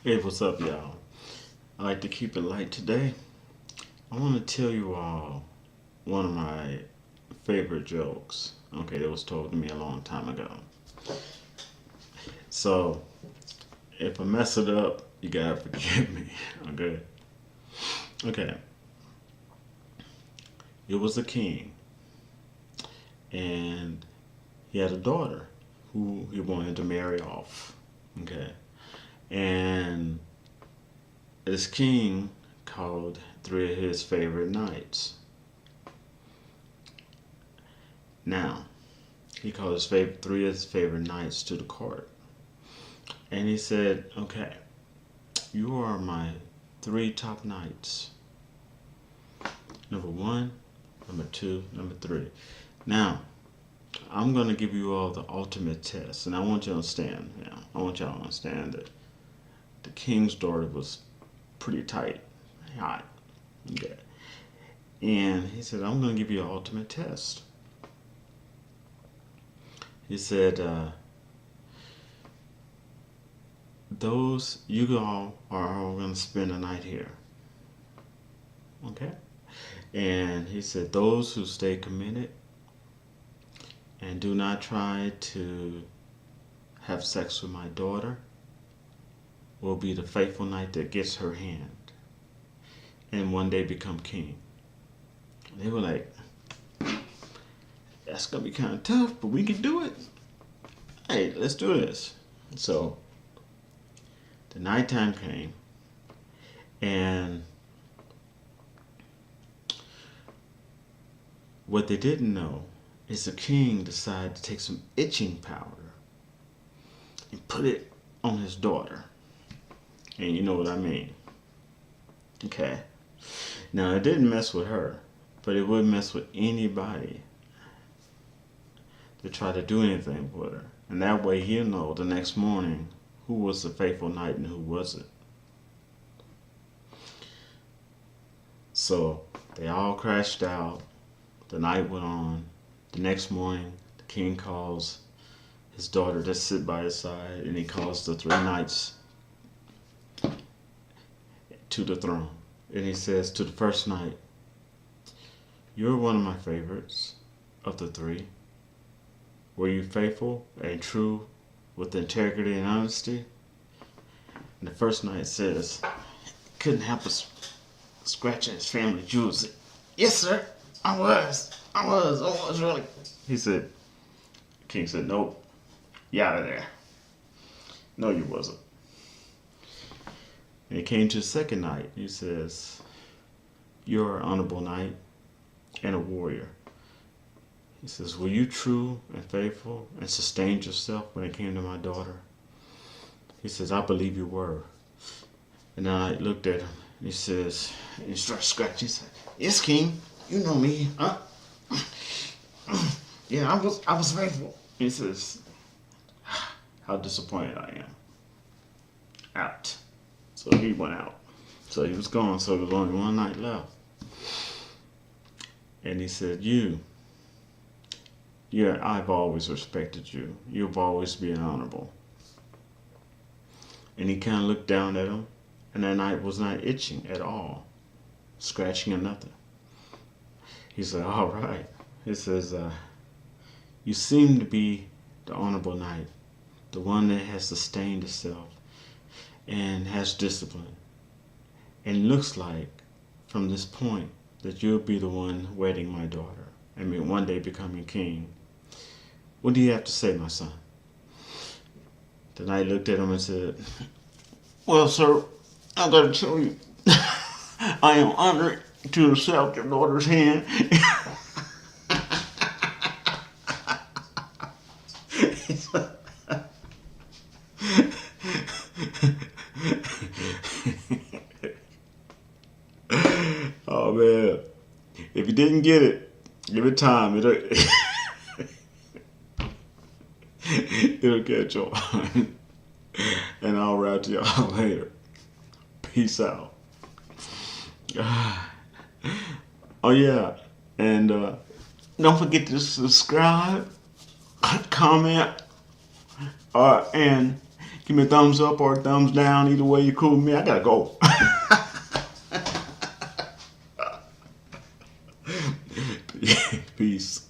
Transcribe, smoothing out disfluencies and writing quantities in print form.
Hey, what's up, y'all? I like to keep it light today. I want to tell you all one of my favorite jokes. Okay, it was told to me a long time ago. So, if I mess it up, you gotta forgive me. Okay? Okay. It was a king, and he had a daughter who he wanted to marry off. Okay? And this king called three of his favorite knights. Now, he called three of his favorite knights to the court. And he said, okay, you are my three top knights. Number one, number two, number three. Now, I'm going to give you all the ultimate test. And I want you to understand, I want y'all to understand that the king's daughter was pretty tight, hot. Okay. And he said, I'm going to give you an ultimate test. He said, you all are all going to spend a night here. Okay? And he said, those who stay committed and do not try to have sex with my daughter will be the faithful knight that gets her hand and one day become king. And they were like, that's going to be kind of tough, but we can do it. Hey, let's do this. So the nighttime came, and what they didn't know is the king decided to take some itching powder and put it on his daughter. And you know what I mean. Okay. Now, it didn't mess with her, but it would mess with anybody to try to do anything with her. And that way he'll know the next morning who was the faithful knight and who wasn't. So they all crashed out. The night went on. The next morning, the king calls his daughter to sit by his side, and he calls the three knights to the throne. And he says to the first knight, you're one of my favorites of the three. Were you faithful and true with integrity and honesty? And the first knight says, couldn't help us scratching his family jewels. Yes, sir. I was really. He said, the king said, nope, you out of there. No, you wasn't. And he came to the second knight. He says, you're an honorable knight and a warrior. He says, were you true and faithful and sustained yourself when it came to my daughter? He says, I believe you were. And I looked at him. And he says, and he starts scratching. He said, yes, king, you know me. Huh? Yeah, I was faithful. He says, how disappointed I am. Out. So he went out. So he was gone. So there was only one night left. And he said, yeah, I've always respected you. You've always been honorable. And he kind of looked down at him, and that night was not itching at all, scratching or nothing. He said, all right. He says, you seem to be the honorable knight, the one that has sustained itself and has discipline. And looks like, from this point, that you'll be the one wedding my daughter. I mean, one day becoming king. What do you have to say, my son? The knight looked at him and said, well, sir, I gotta tell you, I am honored to accept your daughter's hand. Oh, man. If you didn't get it, give it time. It'll catch on. And I'll wrap to y'all later. Peace out. Oh, yeah. And don't forget to subscribe, comment, and Give me a thumbs up or a thumbs down. Either way, you're cool with me. I gotta go. Peace.